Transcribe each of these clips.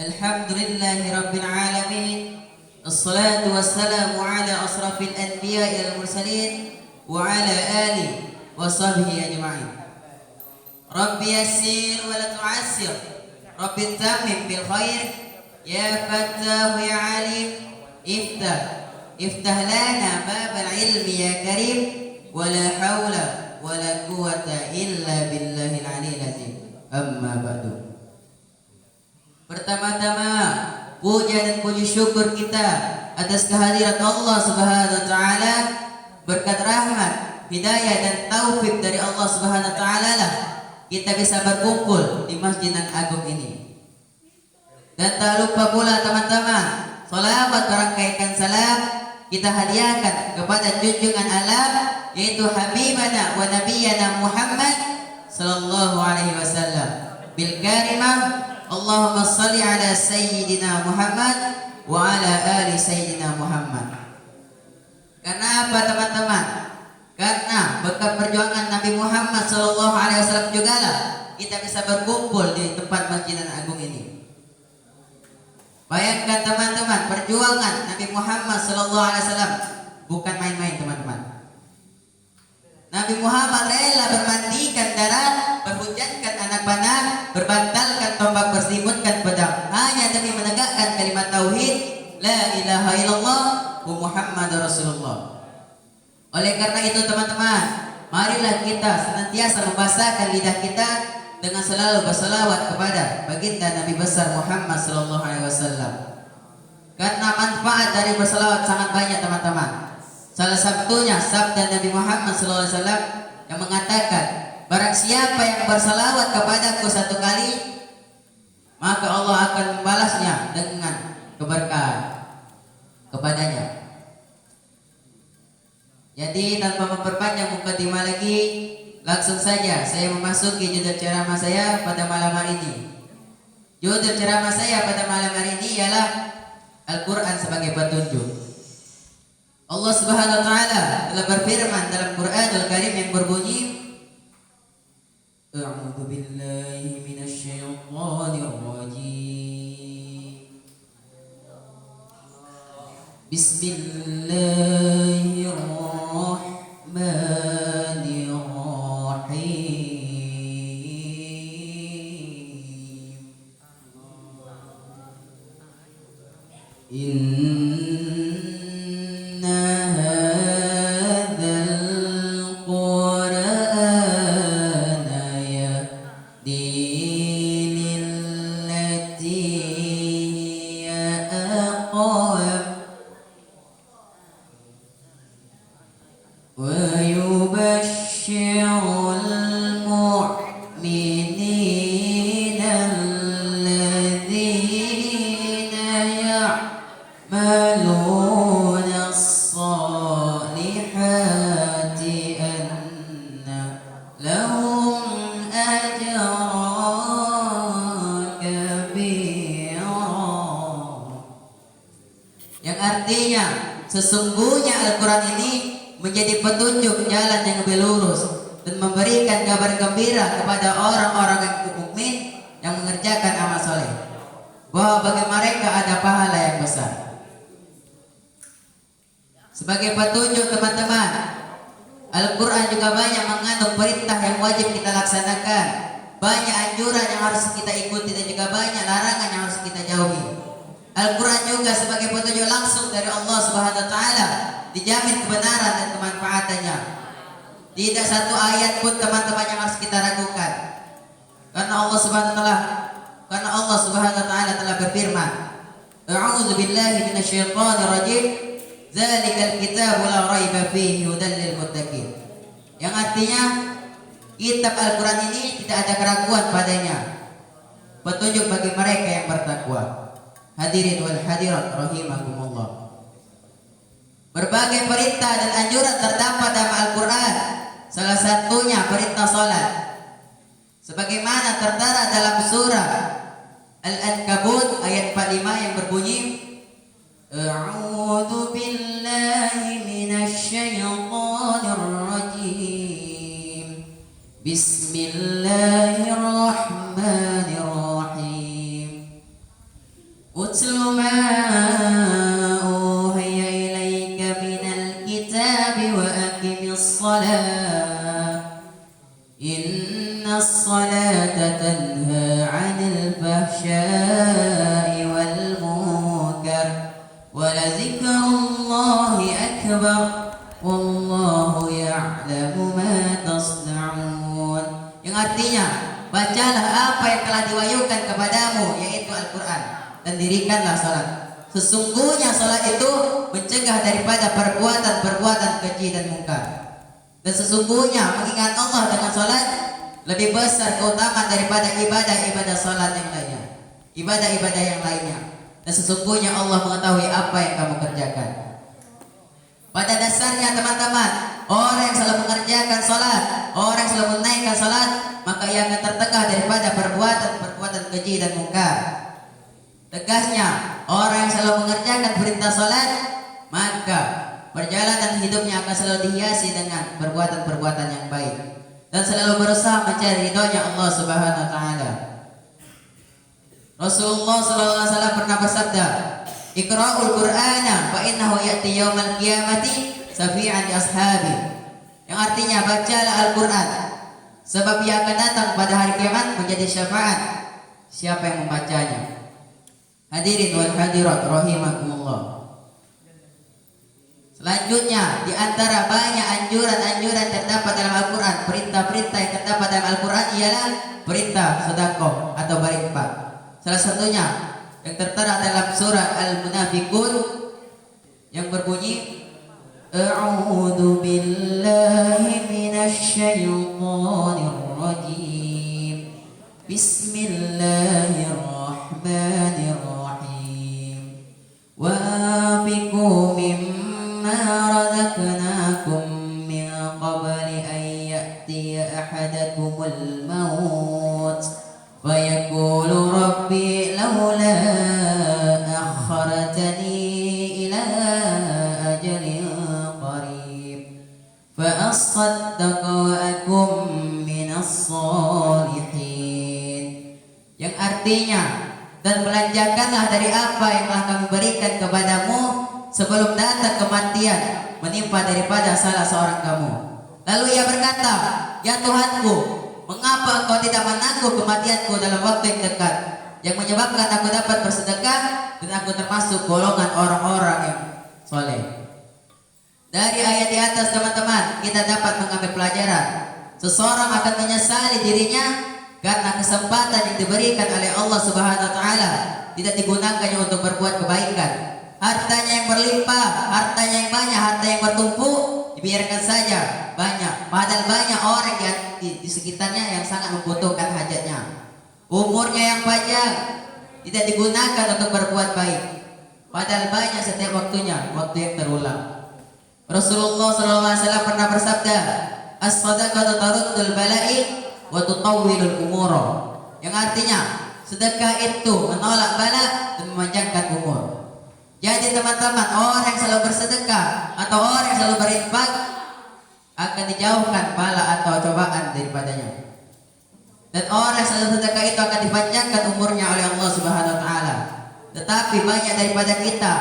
Alhamdulillahi Rabbil Alamin. Assalatu wassalamu ala asrafil anbiya'i wal mursalin wa ala alihi wa sahbihi ajma'in. Rabbi yassir wa la tu'assir, Rabbi tammim bil khair, ya fattahu ya alim, iftah lana babal ilmi ya karim, wa la hawla wa la quwwata illa billahil aliyyil azim. Amma ba'du. Pertama-tama puja dan puji syukur kita atas kehadirat Allah Subhanahu wa taala, berkat rahmat, hidayah dan taufik dari Allah Subhanahu wa taala lah kita bisa berkumpul di Masjid yang agung ini. Dan tak lupa pula teman-teman, salawat berangkaikan salam kita hadiahkan kepada junjungan alam, yaitu Habibana wa Nabiyana Muhammad sallallahu alaihi wasallam bil karimah Allahumma salli ala Sayyidina Muhammad wa ala ali Sayyidina Muhammad. Karena apa teman-teman? Karena berkat perjuangan Nabi Muhammad sallallahu alaihi wasallam juga lah kita bisa berkumpul di tempat Masjid yang agung ini. Bayangkan teman-teman, perjuangan Nabi Muhammad sallallahu alaihi wasallam bukan main-main teman-teman. Nabi Muhammad rela bermandikan darah, berhujankan anak panah, berbantalkan tombak, berselimutkan pedang, hanya demi menegakkan kalimat tauhid la ilaha illallah wa Muhammadur Rasulullah. Oleh karena itu teman-teman, marilah kita senantiasa membasahkan lidah kita dengan selalu berselawat kepada baginda Nabi besar Muhammad sallallahu alaihi wasallam. Karena manfaat dari berselawat sangat banyak teman-teman. Salah satunya sabda Nabi Muhammad sallallahu alaihi wasallam yang mengatakan, barang siapa yang bersalawat kepadaku satu kali, maka Allah akan membalasnya dengan keberkahan kepadanya. Jadi tanpa memperpanjang mukadimah lagi, langsung saja saya memasuki judul ceramah saya pada malam hari ini. Judul ceramah saya pada malam hari ini ialah Al-Quran sebagai petunjuk. Allah Subhanahu wa taala telah berfirman dalam Quranul Karim yang berbunyi, A'udzu billahi minasy syaithanir rajim. Bismillahirrahmanirrahim. Sesungguhnya Al-Quran ini menjadi petunjuk jalan yang lebih lurus dan memberikan kabar gembira kepada orang-orang yang mukmin yang mengerjakan amal soleh, bahwa bagi mereka ada pahala yang besar. Sebagai petunjuk teman-teman, Al-Quran juga banyak mengandung perintah yang wajib kita laksanakan, banyak anjuran yang harus kita ikuti, dan juga banyak larangan yang harus kita jauhi. Al-Quran juga sebagai petunjuk langsung dari Allah Subhanahu wa taala, dijamin kebenaran dan kemanfaatannya. Tidak satu ayat pun teman-teman yang harus kita ragukan. Karena Allah Subhanahu wa taala telah berfirman, A'udzu billahi minasy syaithanir rajim. Dzalikal kitabu la raiba fihi hudal lil muttaqin. Yang artinya kitab Al-Quran ini tidak ada keraguan padanya, petunjuk bagi mereka yang bertakwa. Hadirin wal hadirat rahimakumullah. Berbagai perintah dan anjuran terdapat dalam Al-Quran. Salah satunya perintah salat, sebagaimana tertera dalam surah Al-Ankabut ayat 45 yang berbunyi, A'udzu billahi minasy syaithanir rajim. Bismillahirrahmanirrahim. Utlu ma uhiya ilaika minal kitabi wa aqimis salat. Innas salata tanha 'anil fahsya'i wal munkar. Wa la dzikrullahi akbar. Wallahu ya'lamu ma tasna'un. Yang artinya, bacalah apa yang telah diwahyukan kepadamu, yaitu Al-Quran, dan dirikanlah salat. Sesungguhnya salat itu mencegah daripada perbuatan-perbuatan keji dan mungkar. Dan sesungguhnya mengingat Allah dengan salat lebih besar keutamaan daripada ibadah-ibadah salat yang lainnya, ibadah-ibadah yang lainnya. Dan sesungguhnya Allah mengetahui apa yang kamu kerjakan. Pada dasarnya teman-teman, orang yang selalu mengerjakan salat, orang yang selalu menaikkan salat, maka ia akan tertegah daripada perbuatan-perbuatan keji dan mungkar. Tegasnya, orang yang selalu mengerjakan perintah salat, maka perjalanan hidupnya akan selalu dihiasi dengan perbuatan-perbuatan yang baik dan selalu berusaha mencari ridhonya Allah Subhanahu wa taala. Rasulullah sallallahu alaihi wasallam pernah bersabda, "Iqra'ul Qur'ana fa innahu ya'ti yaumal qiyamati syafi'an li ashabi." Yang artinya, bacalah Al-Qur'an sebab ia akan datang pada hari kiamat menjadi syafaat siapa yang membacanya. Hadirin wal hadirat rahimakumullah. Selanjutnya, di antara banyak anjuran-anjuran terdapat dalam Al-Qur'an, perintah-perintah yang terdapat dalam Al-Qur'an ialah perintah sedekah atau berinfak. Salah satunya yang tertera dalam surah Al-Munafiqun yang berbunyi, A'udzu billahi minasy syaithanir rajim. Bismillahirrahmanirrahim. Wa anfiqu mimma razaqnakum min qabli an ya'tiya ahadakumul maut wa yaqulu rabbi laula akhartani ila ajalin qarib fa asaddaqa wa akum minas shalihin. Yang artinya, dan belanjakanlah dari apa yang telah kami berikan kepadamu sebelum datang kematian menimpa daripada salah seorang kamu. Lalu ia berkata, ya Tuhanku, mengapa engkau tidak menangguh kematianku dalam waktu yang dekat, yang menyebabkan aku dapat bersedekah dan aku termasuk golongan orang-orang yang soleh. Dari ayat di atas teman-teman, kita dapat mengambil pelajaran. Seseorang akan menyesali dirinya karena kesempatan yang diberikan oleh Allah Subhanahu wa taala tidak digunakannya untuk berbuat kebaikan. Hartanya yang berlimpah, hartanya yang banyak, harta yang bertumpuk dibiarkan saja banyak. Padahal banyak orang di sekitarnya yang sangat membutuhkan hajatnya. Umurnya yang panjang tidak digunakan untuk berbuat baik. Padahal banyak setiap waktunya, waktu yang terulang. Rasulullah SAW pernah bersabda, "As-sadaqatu taruddul bala'i wa tutawwilul umura." Yang artinya, sedekah itu menolak bala dan memanjangkan umur. Jadi teman-teman, orang yang selalu bersedekah atau orang yang selalu berinfak akan dijauhkan bala atau cobaan daripadanya. Dan orang yang selalu sedekah itu akan dipanjangkan umurnya oleh Allah Subhanahu wa taala. Tetapi banyak daripada kita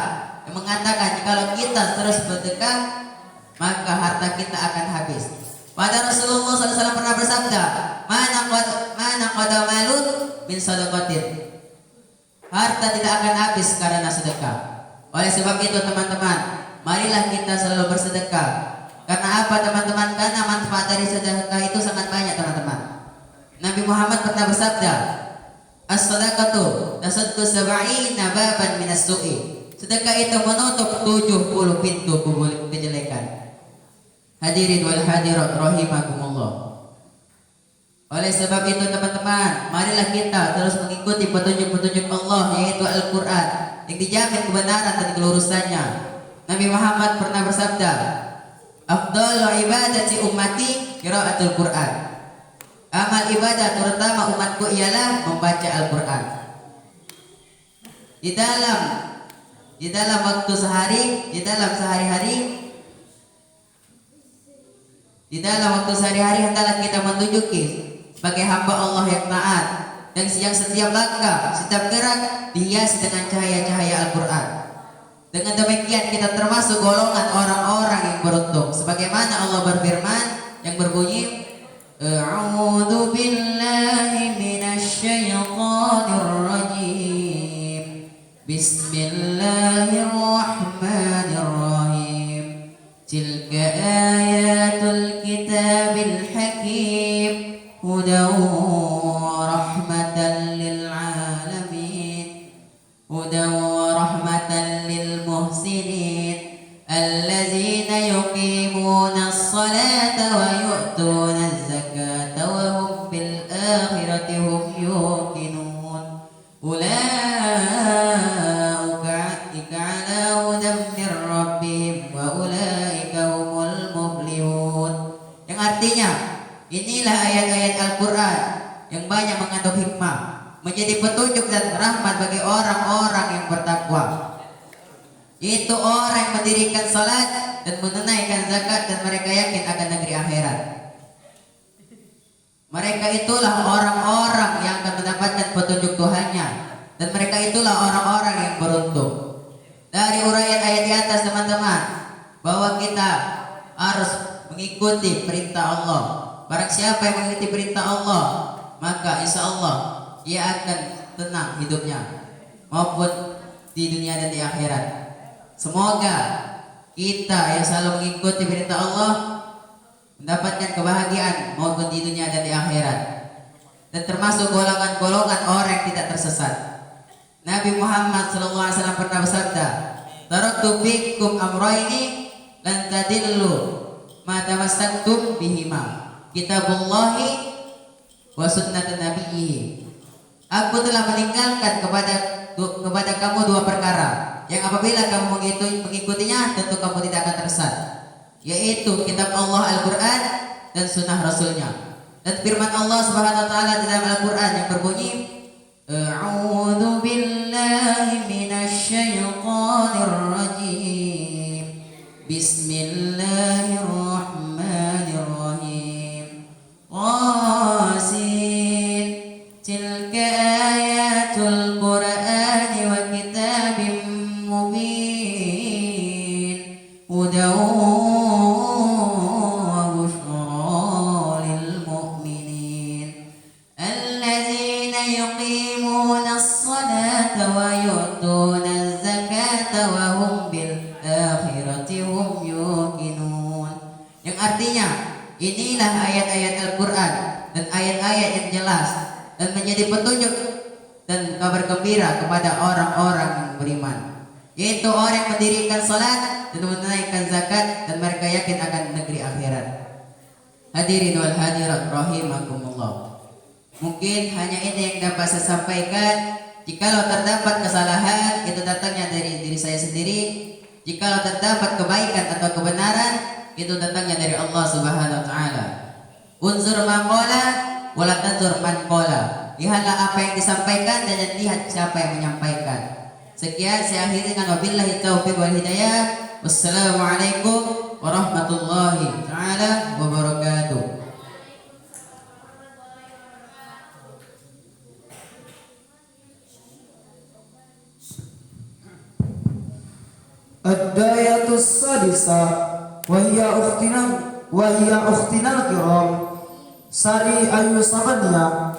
yang mengatakan kalau kita terus bersedekah maka harta kita akan habis. Pada Rasulullah SAW pernah bersabda, mana qada malun min sadaqatin. Harta tidak akan habis karena sedekah. Oleh sebab itu teman-teman, marilah kita selalu bersedekah. Karena apa teman-teman? Karena manfaat dari sedekah itu sangat banyak teman-teman. Nabi Muhammad pernah bersabda, as-sadaqatu tasaddu sab'ina baban minas su'i. Sedekah itu menutup 70 pintu kejelekan. Hadirin wal hadirat rahimakumullah. Oleh sebab itu teman-teman, marilah kita terus mengikuti petunjuk-petunjuk Allah, yaitu Al-Quran, yang dijamin kebenaran dan kelurusannya. Nabi Muhammad pernah bersabda, afdalu ibadati ummati qiraatul Quran. Amal ibadah terutama umatku ialah membaca Al-Quran. Di dalam waktu sehari, di dalam sehari-hari hendaklah kita menunjuki sebagai hamba Allah yang taat dan yang setiap langkah, setiap gerak dihiasi dengan cahaya-cahaya Al-Quran. Dengan demikian kita termasuk golongan orang-orang yang beruntung. Sebagaimana Allah berfirman yang berbunyi, A'udzu billahi minasyaitonir rajim. Bismillahirrahmanirrahim. Tilka ayatul kitabil hakim. Hudaw rahmatan lil alamin. Hudaw rahmatan lil muhsinin. Allazina yuqimuna as-salata wa yu'tuna az-zakata wa hum bil akhirati hum yuqinun. Ulaika ala hudan min rabbihim wa ulaika humul muflihun. Yang artinya, inilah ayat-ayat Al-Quran yang banyak mengandung hikmah, menjadi petunjuk dan rahmat bagi orang-orang yang bertakwa. Itu orang yang mendirikan salat dan menunaikan zakat dan mereka yakin akan negeri akhirat. Mereka itulah orang-orang yang akan mendapatkan petunjuk Tuhannya, dan mereka itulah orang-orang yang beruntung. Dari uraian ayat di atas teman-teman, bahwa kita harus mengikuti perintah Allah. Barang siapa yang mengikuti perintah Allah, maka insya Allah ia akan tenang hidupnya, maupun di dunia dan di akhirat. Semoga kita yang selalu mengikuti perintah Allah mendapatkan kebahagiaan maupun di dunia dan di akhirat, dan termasuk golongan-golongan orang yang tidak tersesat. Nabi Muhammad SAW pernah bersabda, "Taraktu fikum amrayni lan tadillu ma tamassaktum bihima, kitabullahi wa sunnatun nabiyhi." Aku telah meninggalkan kepada kamu dua perkara yang apabila kamu mengikutinya tentu kamu tidak akan tersesat, yaitu kitab Allah Al-Quran dan sunnah Rasulnya. Dan firman Allah Subhanahu wa taala di dalam Al-Quran yang berbunyi, A'udzu billahi minasyaitonir rajim. Bismillahirrahmanirrahim. Qasin. Tilka ayatul Qur'ani wa kitabim mubin. Hudaw wa bushra lil mu'minin. Allazina yuqimuna as-salata wa yu'tuna az-zakata wa hum bil akhirati hum yuqinun. Yang artinya, inilah ayat-ayat Al-Quran dan ayat-ayat yang jelas dan menjadi petunjuk dan kabar gembira kepada orang-orang yang beriman, yaitu orang yang mendirikan salat dan menunaikan zakat dan mereka yakin akan negeri akhirat. Hadirin wal hadirat rahimakumullah. Mungkin hanya ini yang dapat saya sampaikan. Jikalau terdapat kesalahan, itu datangnya dari diri saya sendiri. Jikalau terdapat kebaikan atau kebenaran, itu datangnya dari Allah Subhanahu wa taala. Unzur man qala wala tanzur man qala. Lihatlah apa yang disampaikan dan lihat siapa yang menyampaikan. Sekian saya akhiri dengan wabillahi taufiq wal hidayah. Wassalamualaikum warahmatullahi taala wabarakatuh. Ad-dayatus sadisa wa hiya ukhtina al-kiram Sari Ayu Sabaniya